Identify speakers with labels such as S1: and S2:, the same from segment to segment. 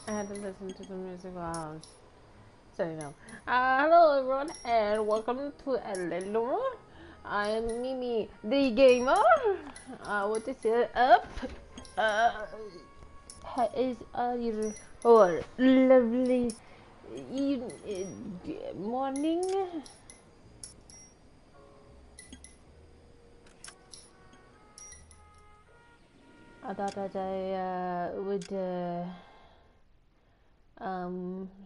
S1: I had to listen to the music while I was setting up. Hello everyone and welcome to Noire. I am Mimi the gamer. What is it up? Is your lovely morning? I thought that I would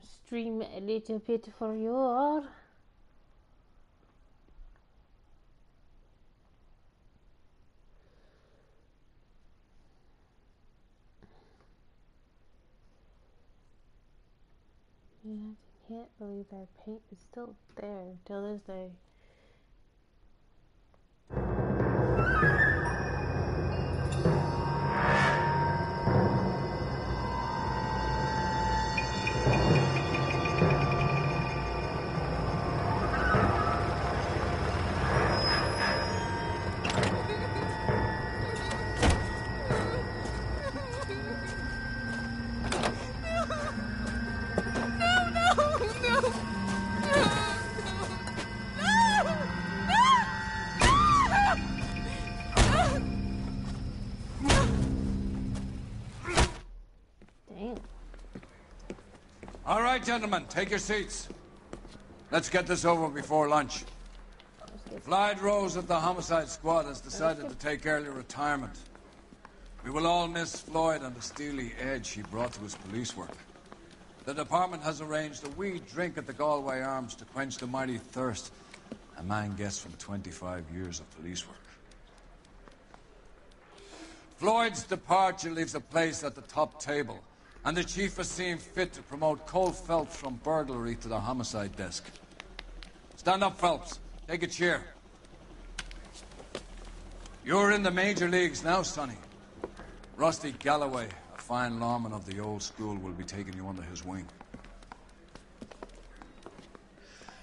S1: stream a little bit for you all. Yeah, I can't believe that paint is still there till this day.
S2: All right, gentlemen, take your seats. Let's get this over before lunch. Floyd Rose of the Homicide Squad has decided to take early retirement. We will all miss Floyd and the steely edge he brought to his police work. The department has arranged a wee drink at the Galway Arms to quench the mighty thirst a man gets from 25 years of police work. Floyd's departure leaves a place at the top table, and the chief has seen fit to promote Cole Phelps from burglary to the homicide desk. Stand up, Phelps. Take a chair. You're in the major leagues now, Sonny. Rusty Galloway, a fine lawman of the old school, will be taking you under his wing.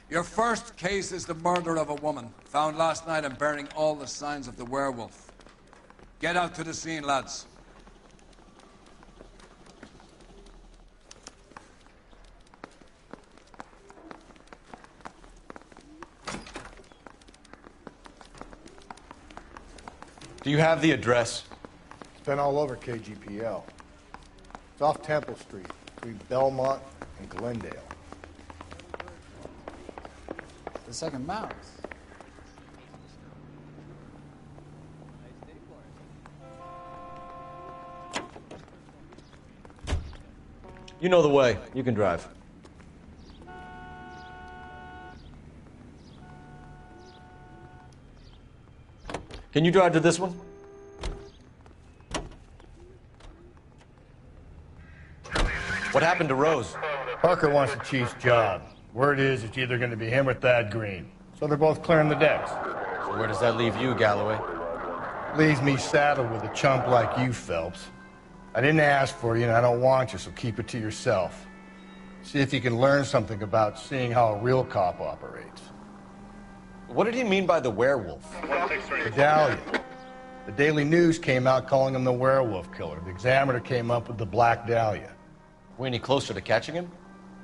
S2: Your first case is the murder of a woman, found last night and bearing all the signs of the werewolf. Get out to the scene, lads.
S3: Do you have the address?
S4: It's been all over KGPL. It's off Temple Street, between Belmont and Glendale.
S5: The second mouse.
S3: You know the way. You can drive. Can you drive to this one? What happened to Rose?
S4: Parker wants the chief's job. Word is it's either going to be him or Thad Green. So they're both clearing the decks.
S3: So where does that leave you, Galloway?
S4: Leaves me saddled with a chump like you, Phelps. I didn't ask for you, and I don't want you, so keep it to yourself. See if you can learn something about seeing how a real cop operates.
S3: What did he mean by the werewolf?
S4: Medallion. The Daily News came out calling him the werewolf killer. The Examiner came up with the Black Dahlia.
S3: We any closer to catching him?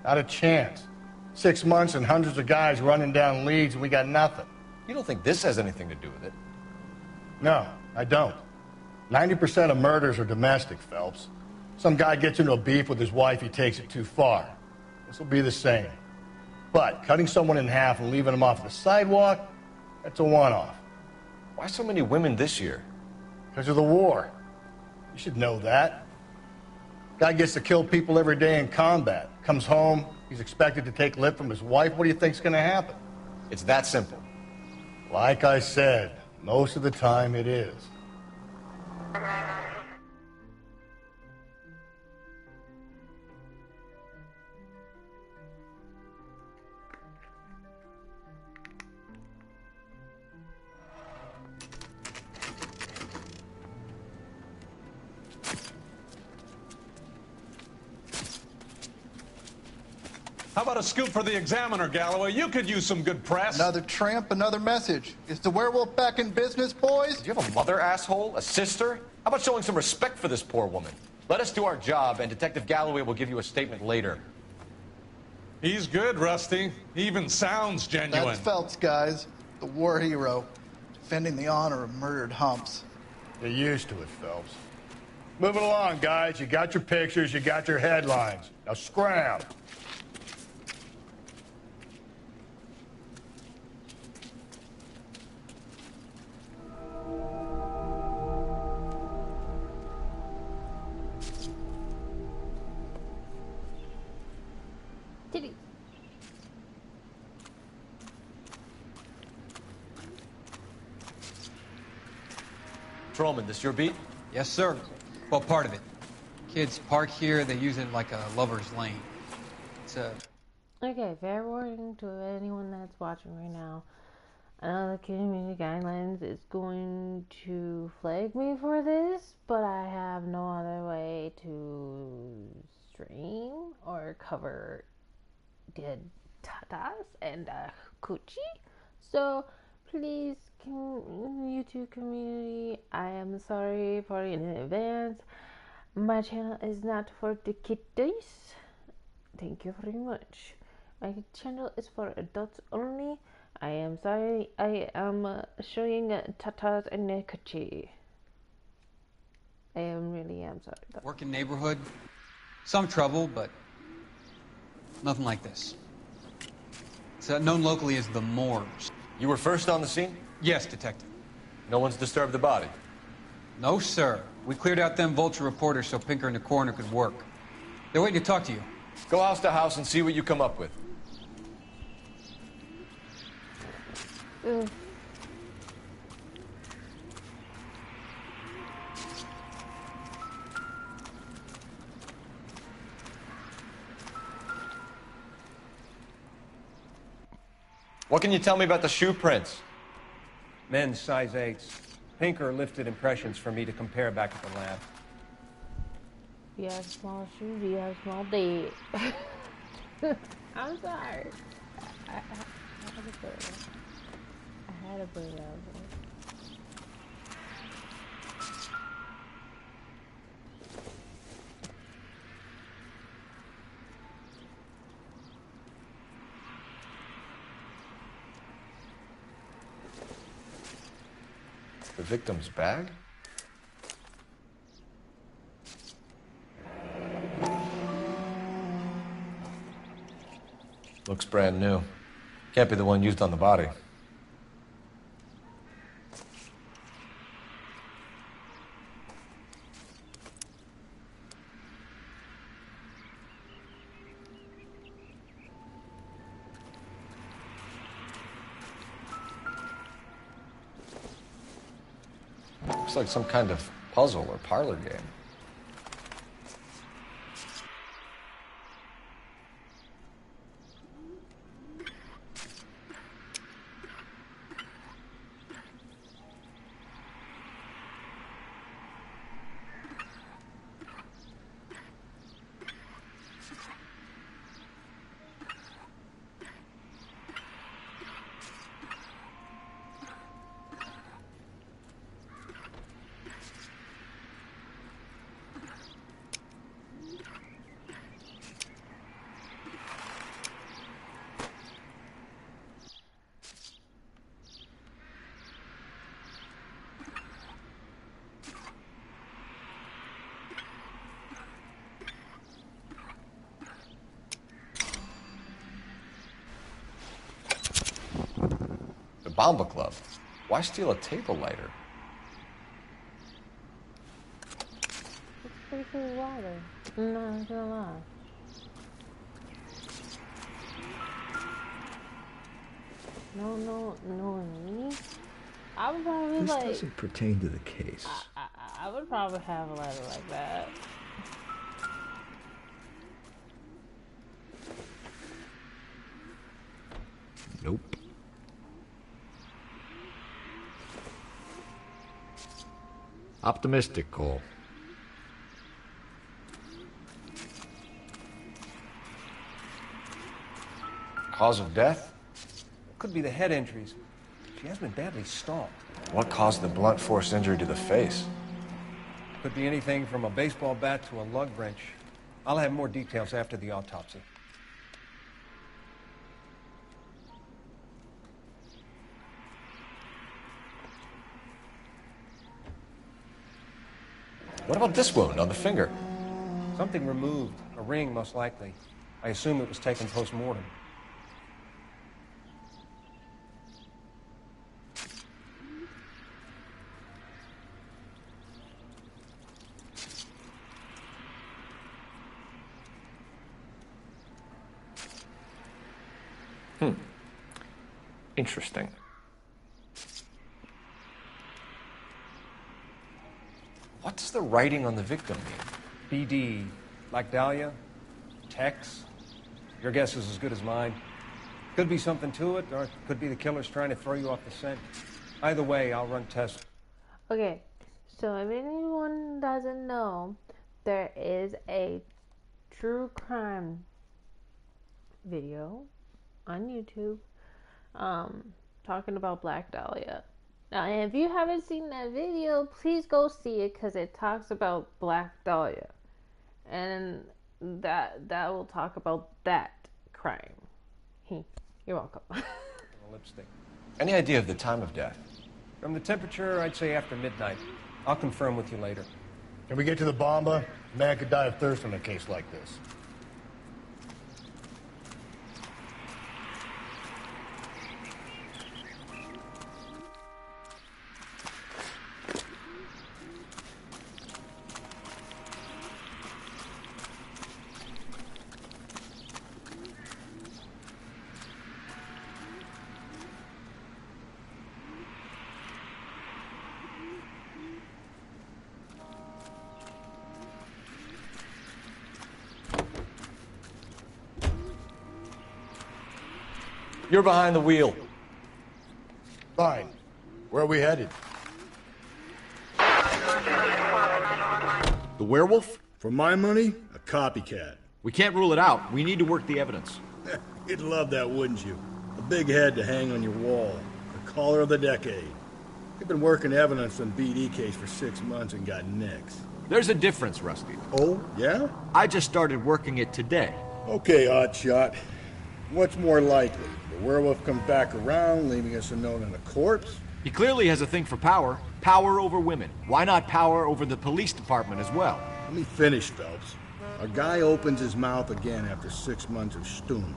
S4: Not a chance. 6 months and hundreds of guys running down leads, and we got nothing.
S3: You don't think this has anything to do with it?
S4: No, I don't. 90% of murders are domestic, Phelps. Some guy gets into a beef with his wife, he takes it too far. This will be the same. But cutting someone in half and leaving them off the sidewalk, that's a one-off.
S3: Why so many women this year?
S4: Because of the war. You should know that. Guy gets to kill people every day in combat. Comes home, he's expected to take lip from his wife. What do you think's going to happen?
S3: It's that simple.
S4: Like I said, most of the time it is.
S6: How about a scoop for the Examiner, Galloway? You could use some good press.
S7: Another tramp, another message. Is the werewolf back in business, boys?
S3: Do you have a mother, asshole? A sister? How about showing some respect for this poor woman? Let us do our job, and Detective Galloway will give you a statement later.
S6: He's good, Rusty. He even sounds genuine.
S7: That's Phelps, guys. The war hero. Defending the honor of murdered humps.
S4: You're used to it, Phelps. Moving along, guys. You got your pictures, you got your headlines. Now scram.
S1: Titties.
S3: Patrolman, this your beat?
S5: Yes, sir. Well, part of it. Kids park here, they use it like a lover's lane. It's a...
S1: Okay, fair warning to anyone that's watching right now. I know the community guidelines is going to flag me for this, but I have no other way to stream or cover dead tatas and coochie. So please, YouTube community, I am sorry for in advance. My channel is not for the kiddies. Thank you very much. My channel is for adults only. I am sorry. I am showing tatas and coochie. I really am sorry. Though.
S5: Working neighborhood. Some trouble, but nothing like this. It's known locally as the Moors.
S3: You were first on the scene?
S5: Yes, Detective.
S3: No one's disturbed the body?
S5: No, sir. We cleared out them vulture reporters so Pinker and the coroner could work. They're waiting to talk to you.
S3: Go house to house and see what you come up with. What can you tell me about the shoe prints?
S8: Men's size 8s. Pinker lifted impressions for me to compare back at the lab.
S1: You have small shoes, you have small dick. I'm sorry. I had to put it out there.
S3: The victim's bag? Looks brand new. Can't be the one used on the body. Looks like some kind of puzzle or parlor game. Bomba Club. Why steal a table lighter?
S1: It's pretty cool water. I'm not gonna lie. No, me. I would probably
S9: This
S1: like.
S9: doesn't pertain to the case.
S1: I would probably have a letter like that.
S9: Nope. Optimistic, Cole.
S3: Cause of death?
S8: Could be the head injuries. She has been badly stalked.
S3: What caused the blunt force injury to the face?
S8: Could be anything from a baseball bat to a lug wrench. I'll have more details after the autopsy.
S3: What about this wound on the finger?
S8: Something removed. A ring, most likely. I assume it was taken post-mortem.
S3: Interesting. What's the writing on the victim mean?
S8: BD, like Dahlia, Tex. Your guess is as good as mine. Could be something to it, or it could be the killer's trying to throw you off the scent. Either way, I'll run tests.
S1: Okay, so if anyone doesn't know, there is a true crime video on YouTube talking about Black Dahlia. Now, if you haven't seen that video, please go see it because it talks about Black Dahlia, and that will talk about that crime. You're welcome.
S8: Lipstick.
S3: Any idea of the time of death?
S8: From the temperature, I'd say after midnight. I'll confirm with you later.
S4: Can we get to the bomba? A man could die of thirst in a case like this.
S3: You're behind the wheel.
S4: Fine. Where are we headed?
S9: The werewolf?
S4: For my money, a copycat.
S9: We can't rule it out. We need to work the evidence.
S4: You'd love that, wouldn't you? A big head to hang on your wall. The caller of the decade. You've been working evidence on BD case for 6 months and got nicks.
S9: There's a difference, Rusty.
S4: Oh, yeah?
S9: I just started working it today.
S4: Okay, oddshot. What's more likely? The werewolf comes back around, leaving us a note on a corpse?
S9: He clearly has a thing for power. Power over women. Why not power over the police department as well?
S4: Let me finish, Phelps. A guy opens his mouth again after 6 months of stewing.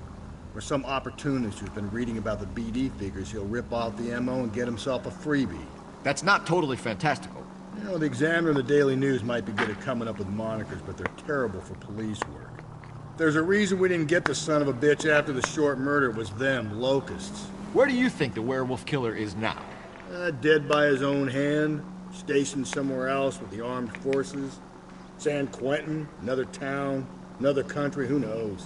S4: Or some opportunist who's been reading about the BD figures, he'll rip off the MO and get himself a freebie.
S9: That's not totally fantastical.
S4: You know, the Examiner and the Daily News might be good at coming up with monikers, but they're terrible for police work. There's a reason we didn't get the son of a bitch after the short murder. It was them, locusts.
S9: Where do you think the werewolf killer is now?
S4: Dead by his own hand, stationed somewhere else with the armed forces. San Quentin, another town, another country, who knows?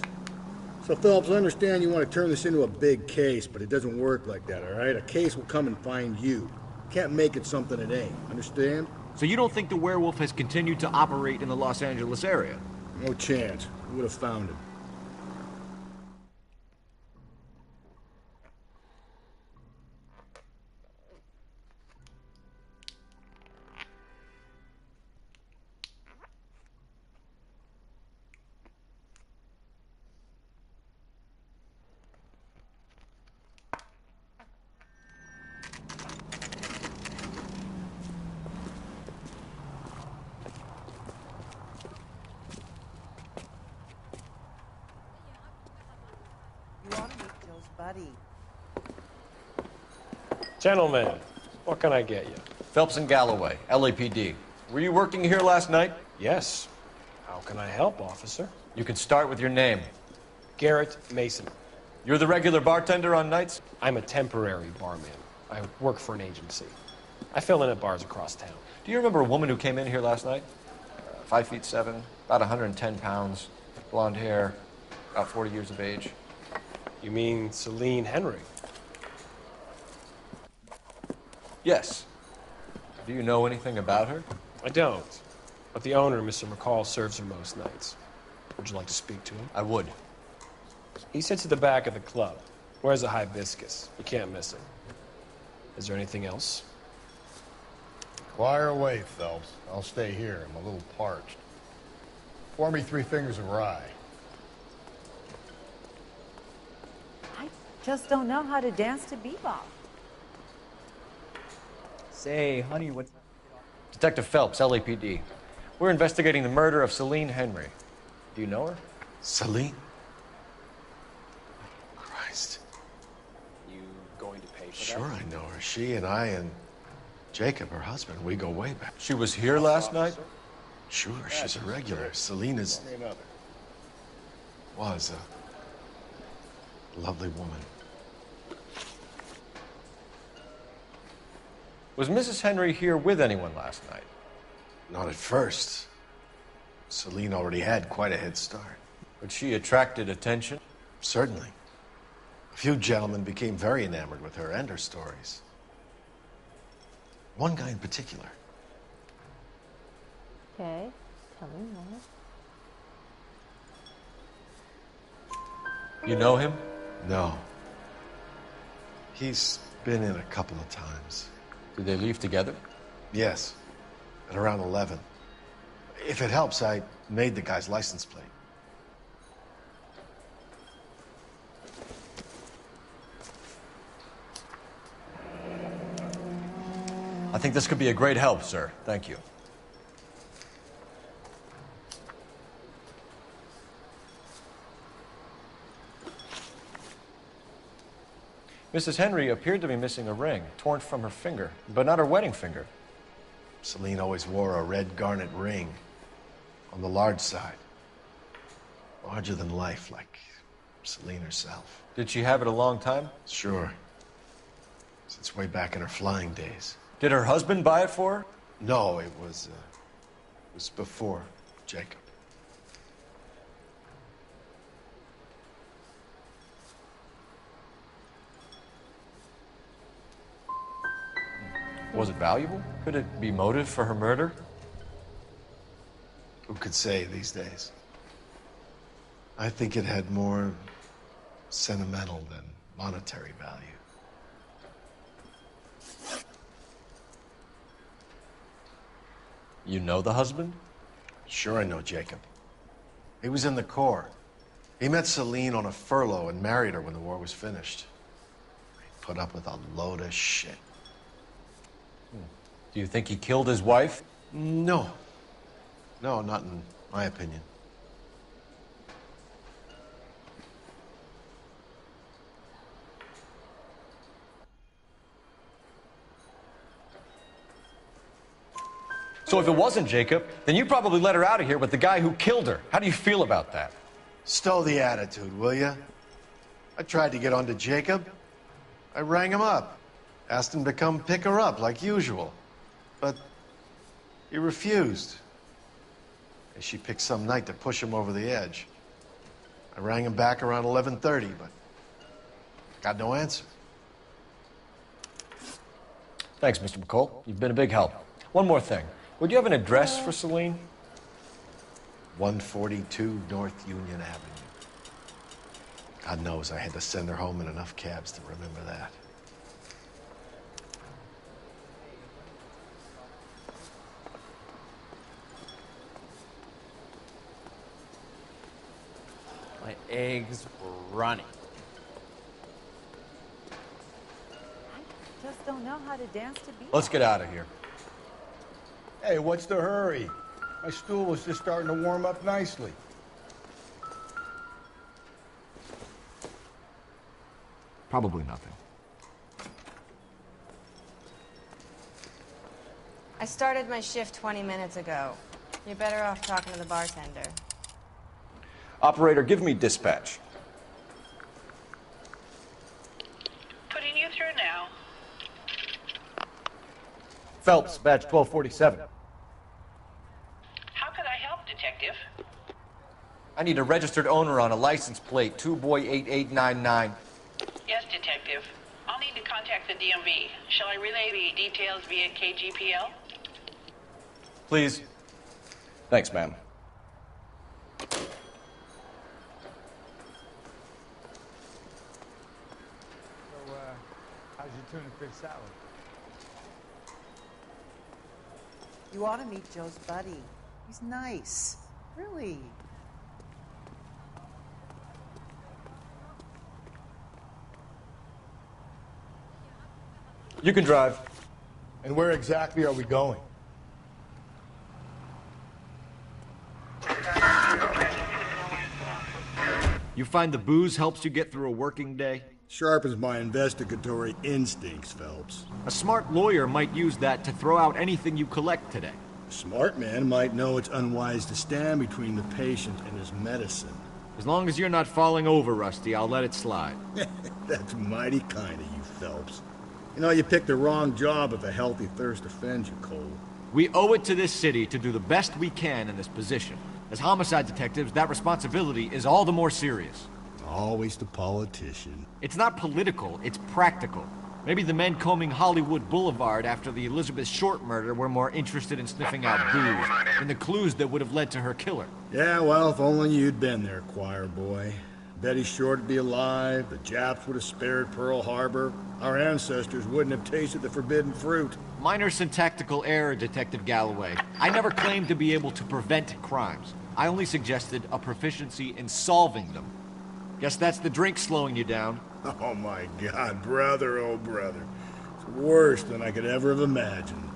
S4: So, Phelps, I understand you want to turn this into a big case, but it doesn't work like that, all right? A case will come and find you. Can't make it something it ain't, understand?
S9: So you don't think the werewolf has continued to operate in the Los Angeles area?
S4: No chance. We would have found him.
S10: Buddy.
S11: Gentlemen, what can I get you?
S3: Phelps and Galloway, LAPD. Were you working here last night?
S11: Yes. How can I help, officer?
S3: You can start with your name.
S11: Garrett Mason.
S3: You're the regular bartender on nights?
S11: I'm a temporary barman. I work for an agency. I fill in at bars across town.
S3: Do you remember a woman who came in here last night? 5'7", about 110 pounds, blonde hair, about 40 years of age.
S11: You mean Celine Henry?
S3: Yes. Do you know anything about her?
S11: I don't. But the owner, Mr. McCall, serves her most nights. Would you like to speak to him?
S3: I would.
S11: He sits at the back of the club. Wears a hibiscus. You can't miss him. Is there anything else?
S4: Fire away, Phelps. I'll stay here. I'm a little parched. Pour me 3 fingers of rye.
S10: I just don't know how to dance to bebop.
S12: Say, honey, what's...
S3: Detective Phelps, LAPD. We're investigating the murder of Celine Henry. Do you know her?
S13: Celine? Christ.
S11: You going to pay for that?
S13: Sure I know her. She and I and Jacob, her husband, we go way back.
S3: She was here last night?
S13: Sure, she's a regular. Celine is... was a lovely woman.
S3: Was Mrs. Henry here with anyone last night?
S13: Not at first. Celine already had quite a head start.
S3: But she attracted attention?
S13: Certainly. A few gentlemen became very enamored with her and her stories. One guy in particular.
S1: Okay, tell me more.
S3: You know him?
S13: No. He's been in a couple of times.
S3: Did they leave together?
S13: Yes, at around 11. If it helps, I made the guy's license plate.
S3: I think this could be a great help, sir. Thank you. Mrs. Henry appeared to be missing a ring, torn from her finger, but not her wedding finger.
S13: Celine always wore a red garnet ring on the large side. Larger than life, like Celine herself.
S3: Did she have it a long time?
S13: Sure. Since way back in her flying days.
S3: Did her husband buy it for her?
S13: No, it was before Jacob.
S3: Was it valuable? Could it be motive for her murder?
S13: Who could say these days? I think it had more sentimental than monetary value.
S3: You know the husband?
S13: Sure I know Jacob. He was in the Corps. He met Celine on a furlough and married her when the war was finished. He put up with a load of shit.
S3: Do you think he killed his wife?
S13: No. No, not in my opinion.
S3: So if it wasn't Jacob, then you probably let her out of here with the guy who killed her. How do you feel about that?
S13: Stow the attitude, will ya? I tried to get onto Jacob. I rang him up. Asked him to come pick her up like usual. But he refused. And she picked some night to push him over the edge. I rang him back around 11:30, but got no answer.
S3: Thanks, Mr. McCall. You've been a big help. One more thing. Would you have an address for Celine?
S13: 142 North Union Avenue. God knows I had to send her home in enough cabs to remember that.
S12: My eggs were running.
S10: I just don't know how to dance to bebop.
S3: Let's get out of here.
S4: Hey, what's the hurry? My stool was just starting to warm up nicely.
S9: Probably nothing.
S14: I started my shift 20 minutes ago. You're better off talking to the bartender.
S3: Operator, give me dispatch.
S15: Putting you through now.
S3: Phelps, badge 1247.
S15: How could I help, Detective?
S3: I need a registered owner on a license plate, 2boy8899.
S15: Yes, Detective. I'll need to contact the DMV. Shall I relay the details via KGPL?
S3: Please. Thanks, ma'am.
S16: How's your tuna fish salad?
S10: You ought to meet Joe's buddy. He's nice. Really.
S3: You can drive.
S4: And where exactly are we going?
S9: You find the booze helps you get through a working day?
S4: Sharpens my investigatory instincts, Phelps.
S9: A smart lawyer might use that to throw out anything you collect today.
S4: A smart man might know it's unwise to stand between the patient and his medicine.
S9: As long as you're not falling over, Rusty, I'll let it slide.
S4: That's mighty kind of you, Phelps. You know, you picked the wrong job if a healthy thirst offends you, Cole.
S9: We owe it to this city to do the best we can in this position. As homicide detectives, that responsibility is all the more serious.
S4: Always the politician.
S9: It's not political, it's practical. Maybe the men combing Hollywood Boulevard after the Elizabeth Short murder were more interested in sniffing out booze than the clues that would have led to her killer.
S4: Yeah, well, if only you'd been there, choir boy. Betty Short would be alive, the Japs would have spared Pearl Harbor, our ancestors wouldn't have tasted the forbidden fruit.
S9: Minor syntactical error, Detective Galloway. I never claimed to be able to prevent crimes. I only suggested a proficiency in solving them. Guess that's the drink slowing you down.
S4: Oh my God, brother, oh brother. It's worse than I could ever have imagined.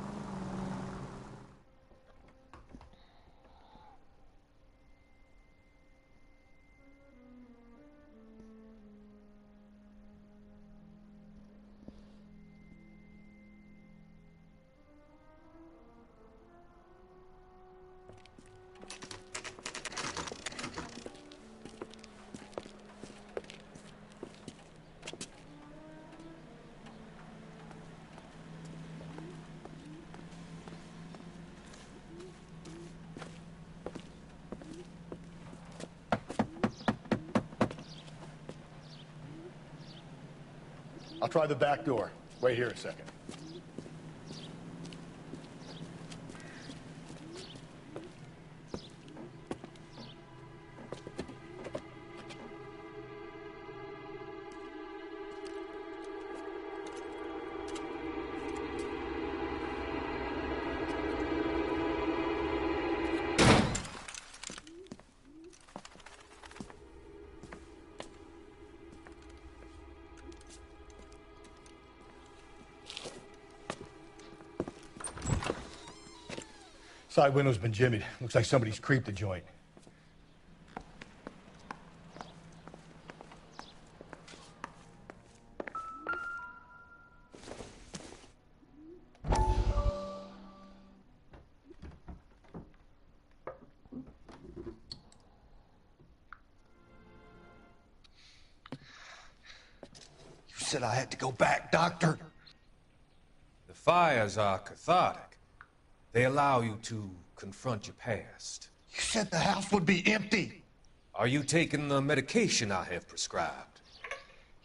S4: I'll try the back door. Wait here a second. Side window's been jimmied. Looks like somebody's creeped the joint.
S16: You said I had to go back, Doctor.
S17: The fires are cathartic. They allow you to confront your past.
S16: You said the house would be empty.
S17: Are you taking the medication I have prescribed?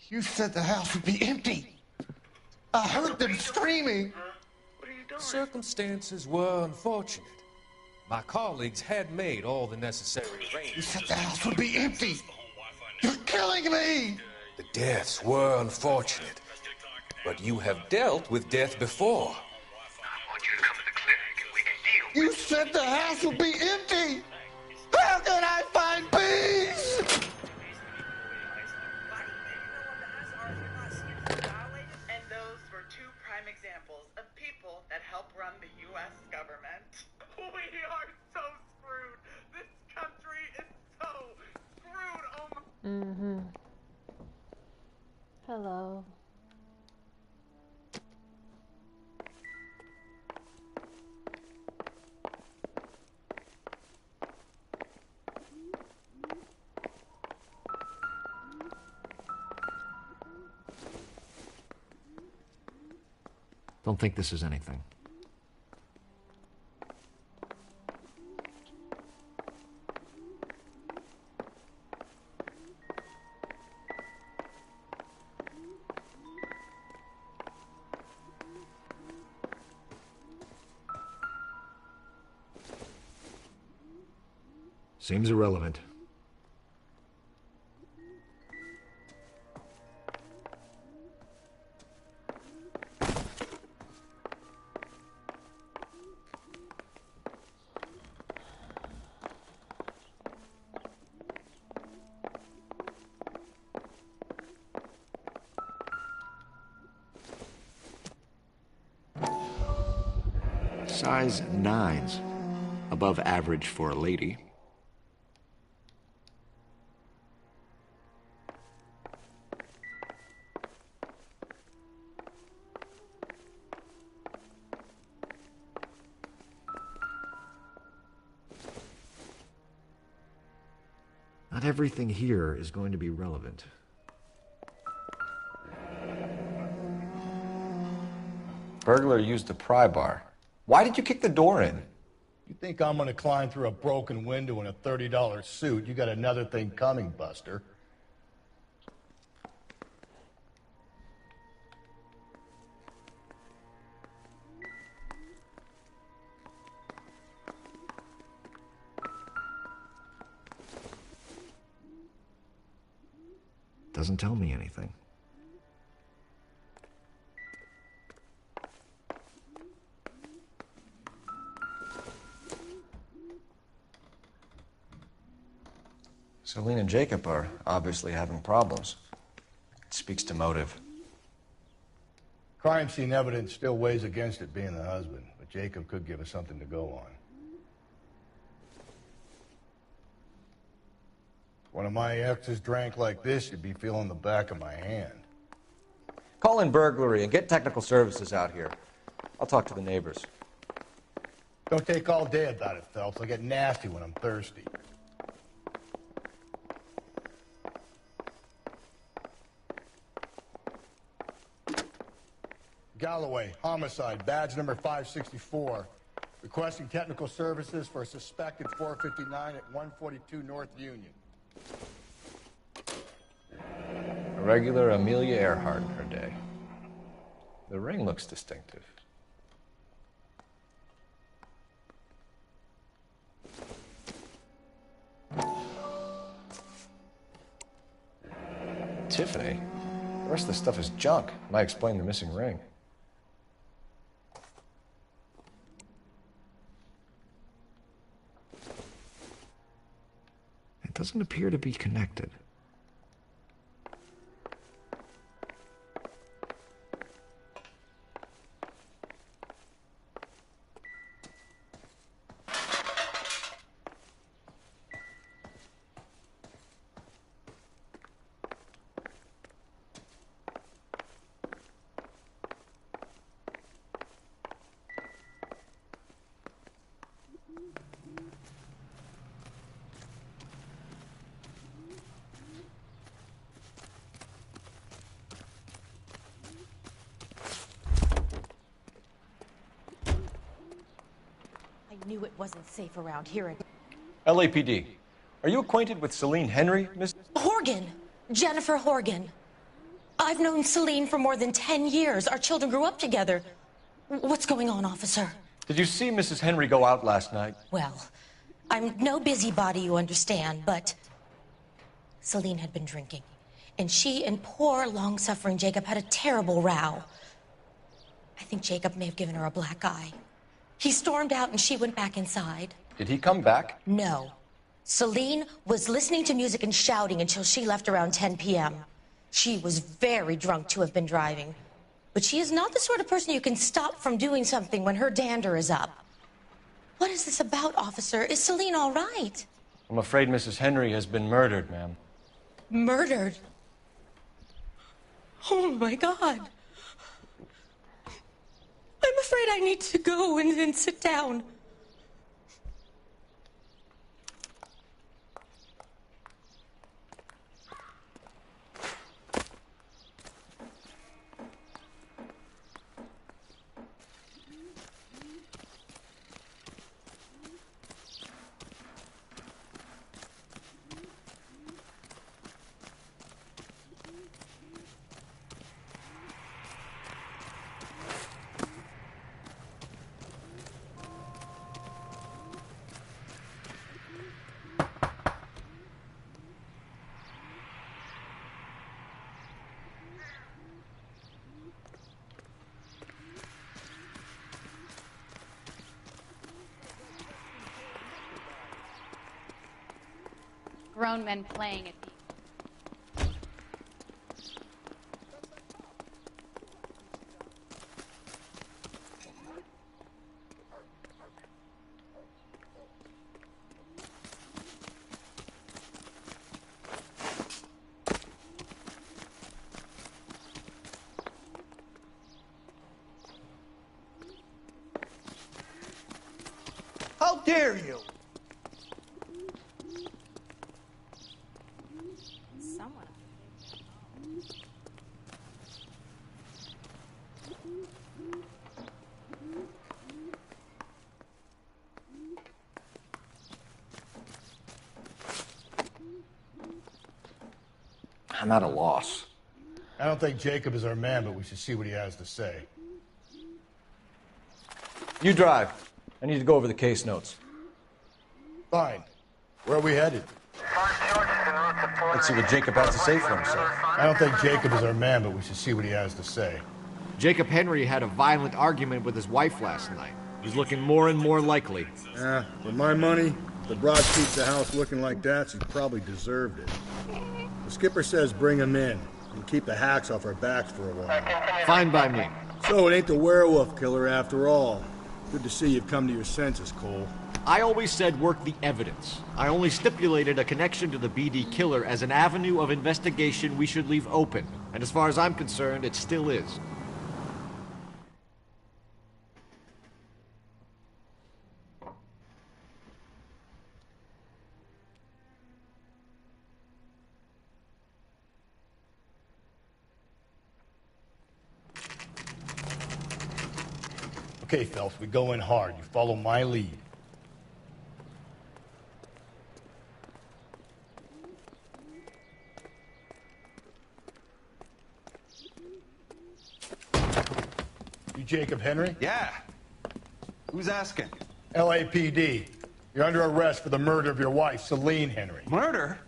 S16: You said the house would be empty. I heard them screaming.
S17: Circumstances were unfortunate. My colleagues had made all the necessary arrangements.
S16: You said the house would be empty. You're killing me.
S17: The deaths were unfortunate, but you have dealt with death before.
S16: You said the house would be empty! How can I find peace?
S18: And those were two prime examples of people that help run the U.S. government. We are so screwed. This country is so screwed. Oh my...
S1: Mm-hmm. Hello.
S9: Don't think this is anything. Seems irrelevant. Size 9s. Above average for a lady. Not everything here is going to be relevant.
S3: Burglar used the pry bar. Why did you kick the door in?
S4: You think I'm gonna climb through a broken window in a $30 suit? You got another thing coming, Buster.
S9: Doesn't tell me anything.
S3: Celine and Jacob are obviously having problems. It speaks to motive.
S4: Crime scene evidence still weighs against it being the husband, but Jacob could give us something to go on. If one of my exes drank like this, you'd be feeling the back of my hand.
S3: Call in burglary and get technical services out here. I'll talk to the neighbors.
S4: Don't take all day about it, Phelps. I get nasty when I'm thirsty. Galloway, homicide, badge number 564. Requesting technical services for a suspected 459 at 142 North Union.
S3: A regular Amelia Earhart in her day. The ring looks distinctive. Tiffany? The rest of the stuff is junk. Might explain the missing ring.
S9: It doesn't appear to be connected.
S19: I knew it wasn't safe around here.
S3: LAPD. Are you acquainted with Celine Henry, Miss?
S19: Horgan! Jennifer Horgan. I've known Celine for more than 10 years. Our children grew up together. What's going on, officer?
S3: Did you see Mrs. Henry go out last night?
S19: Well, I'm no busybody, you understand, but Celine had been drinking. And she and poor, long-suffering Jacob had a terrible row. I think Jacob may have given her a black eye. He stormed out and she went back inside.
S3: Did he come back?
S19: No. Celine was listening to music and shouting until she left around 10 p.m. She was very drunk to have been driving. But she is not the sort of person you can stop from doing something when her dander is up. What is this about, officer? Is Celine all right?
S3: I'm afraid Mrs. Henry has been murdered, ma'am.
S19: Murdered? Oh, my God. I'm afraid I need to go and sit down.
S20: Grown men playing at the...
S16: How dare you?
S14: Someone.
S3: I'm at a loss.
S4: I don't think Jacob is our man, but we should see what he has to say.
S3: You drive. I need to go over the case notes.
S4: Fine. Where are we headed?
S3: Let's see what Jacob has to say for himself.
S4: I don't think Jacob is our man, but we should see what he has to say.
S9: Jacob Henry had a violent argument with his wife last night. He's looking more and more likely.
S4: Yeah, with my money, if the broad keeps the house looking like that, she probably deserved it. The skipper says bring him in. We'll keep the hacks off our backs for a while.
S9: Fine by me.
S4: So it ain't the werewolf killer after all. Good to see you've come to your senses, Cole.
S9: I always said work the evidence. I only stipulated a connection to the BD killer as an avenue of investigation we should leave open. And as far as I'm concerned, it still is.
S4: Okay, Phelps, we go in hard. You follow my lead. You Jacob Henry?
S16: Yeah. Who's asking?
S4: LAPD. You're under arrest for the murder of your wife, Celine Henry.
S16: Murder?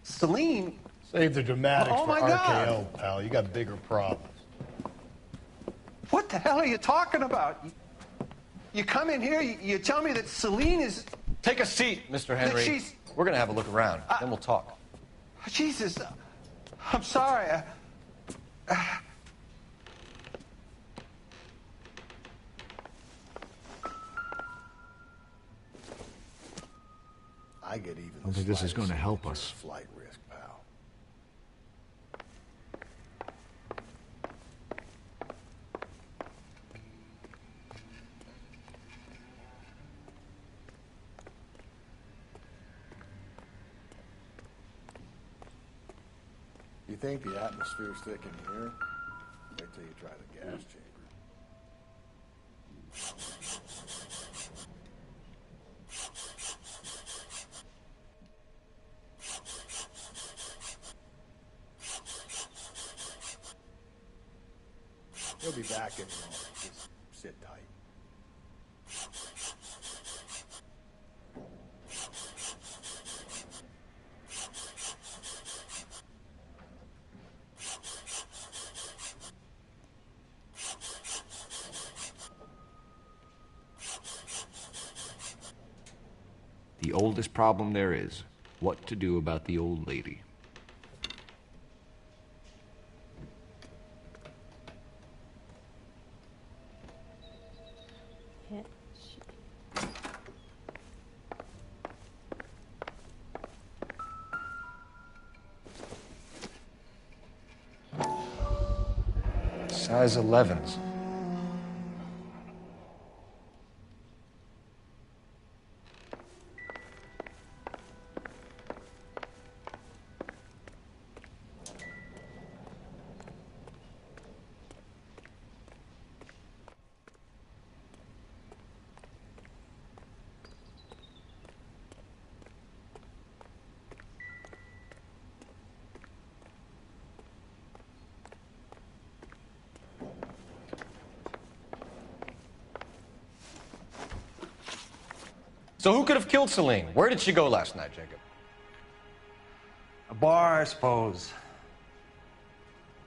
S16: Celine?
S4: Save the dramatics
S16: Oh,
S4: for
S16: my
S4: RKO,
S16: God.
S4: pal. You got bigger problems.
S16: What the hell are you talking about? You come in here, you tell me that Celine is...
S3: Take a seat, Mr. Henry.
S16: she's-
S3: We're gonna have a look around, then we'll talk.
S16: Jesus, I'm sorry.
S4: I get even.
S9: I don't think this is going to help us.
S4: Flight risk, pal. You think the atmosphere's thick in here? Wait till you try the gas chamber. He'll be back in a moment. Just sit tight.
S9: The oldest problem there is, what to do about the old lady.
S3: Size 11s. So who could have killed Celine? Where did she go last night, Jacob?
S16: A bar, I suppose.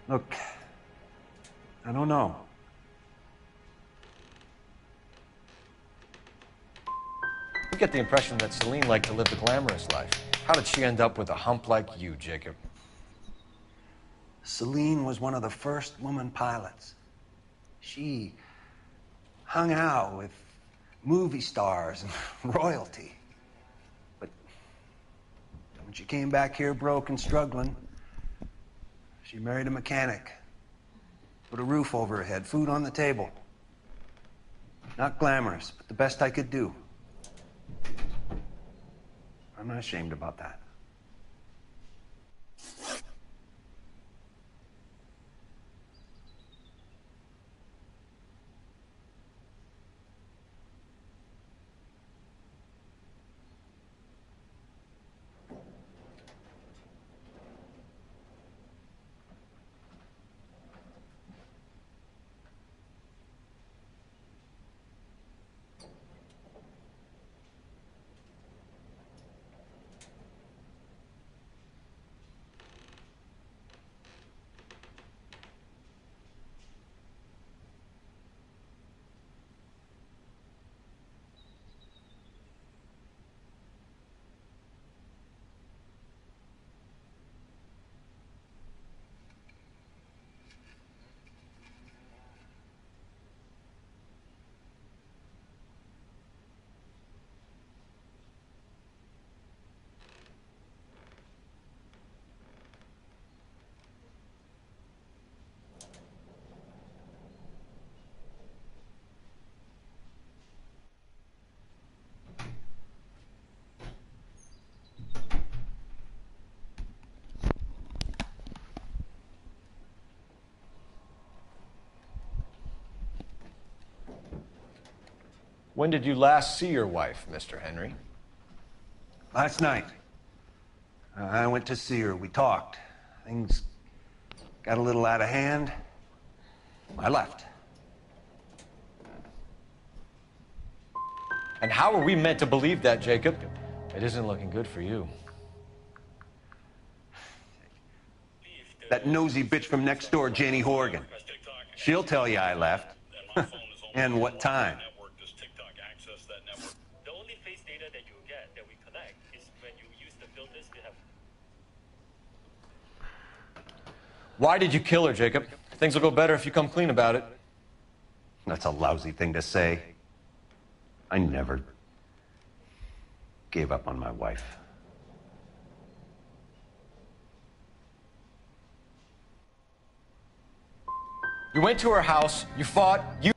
S16: Look, I don't know.
S3: You get the impression that Celine liked to live the glamorous life. How did she end up with a hump like you, Jacob?
S16: Celine was one of the first woman pilots. She hung out with movie stars and royalty. But when she came back here broke and struggling, she married a mechanic. Put a roof over her head, food on the table. Not glamorous, but the best I could do. I'm not ashamed about that.
S3: When did you last see your wife, Mr. Henry?
S16: Last night. I went to see her. We talked. Things got a little out of hand. I left.
S3: And how are we meant to believe that, Jacob? It isn't looking good for you.
S16: That nosy bitch from next door, Janie Horgan. She'll tell you I left. And what time.
S21: The only face data that you get that we collect is when you use the filters we have.
S3: Why did you kill her, Jacob? Things will go better if you come clean about it.
S16: That's a lousy thing to say. I never gave up on my wife.
S3: You went to her house, you fought, you